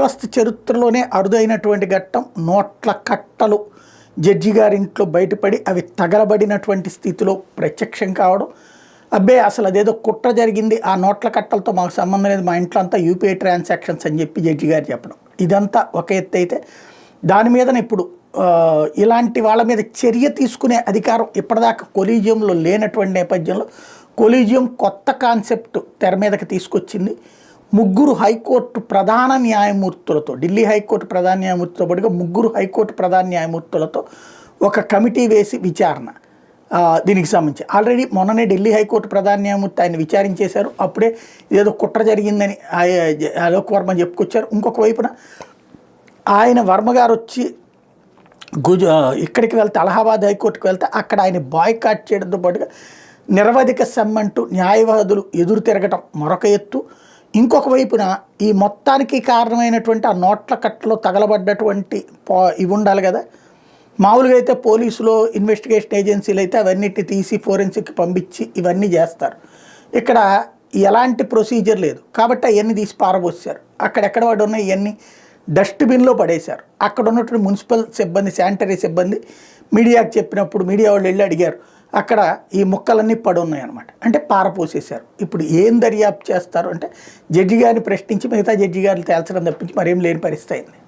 వ్యవస్థ చరిత్రలోనే అరుదైనటువంటి ఘట్టం. నోట్ల కట్టలు జడ్జి గారింట్లో బయటపడి అవి తగలబడినటువంటి స్థితిలో ప్రత్యక్షం కావడం. అబ్బే అసలు అదేదో కుట్ర జరిగింది, ఆ నోట్ల కట్టలతో మాకు సంబంధం లేదు, మా ఇంట్లో అంతా యూపీఐ ట్రాన్సాక్షన్స్ అని చెప్పి జడ్జి గారు చెప్పడం. ఇదంతా ఒక ఎత్తు అయితే, దాని మీదనే ఇప్పుడు ఇలాంటి వాళ్ళ మీద చర్య తీసుకునే అధికారం ఇప్పటిదాకా కొలీజియంలో లేనటువంటి నేపథ్యంలో కొలీజియం కొత్త కాన్సెప్ట్ తెర మీదకి తీసుకొచ్చింది. 3 హైకోర్టు ప్రధాన న్యాయమూర్తులతో, ఢిల్లీ హైకోర్టు ప్రధాన న్యాయమూర్తితో పాటుగా 3 హైకోర్టు ప్రధాన న్యాయమూర్తులతో ఒక కమిటీ వేసి విచారణ దీనికి సంబంధించి. ఆల్రెడీ మొన్ననే ఢిల్లీ హైకోర్టు ప్రధాన న్యాయమూర్తి ఆయన విచారించేశారు. అప్పుడే ఏదో కుట్ర జరిగిందని అలోక్ వర్మ చెప్పుకొచ్చారు. ఇంకొక వైపున ఆయన వర్మ గారు వచ్చి ఇక్కడికి వెళ్తే అలహాబాద్ హైకోర్టుకి వెళ్తే అక్కడ ఆయన బాయ్కాట్ చేయడంతో పాటుగా నిరవధిక సమ్మంటూ న్యాయవాదులు ఎదురు తిరగటం మరొక ఎత్తు. ఇంకొక వైపున ఈ మొత్తానికి కారణమైనటువంటి ఆ నోట్ల కట్టలో తగలబడ్డటువంటి ఇవి ఉండాలి కదా. మామూలుగా అయితే పోలీసులో ఇన్వెస్టిగేషన్ ఏజెన్సీలు అయితే అవన్నిటిని తీసి ఫోరెన్సిక్ పంపించి ఇవన్నీ చేస్తారు. ఇక్కడ ఎలాంటి ప్రొసీజర్ లేదు కాబట్టి అవన్నీ తీసి పారబోసారు. అక్కడెక్కడ వాడు ఉన్నాయి ఇవన్నీ డస్ట్బిన్లో పడేశారు. అక్కడ ఉన్నటువంటి మున్సిపల్ సిబ్బంది, శానిటరీ సిబ్బంది మీడియాకి చెప్పినప్పుడు మీడియా వాళ్ళు వెళ్ళి అడిగారు, అక్కడ ఈ ముక్కలన్నీ పడి ఉన్నాయన్నమాట. అంటే పారపోసేశారు. ఇప్పుడు ఏం దర్యాప్తు చేస్తారు అంటే జడ్జి గారిని ప్రశ్నించి మిగతా జడ్జి గారిని తేల్చడం తప్పించి మరేం లేని పరిస్థితి అయింది.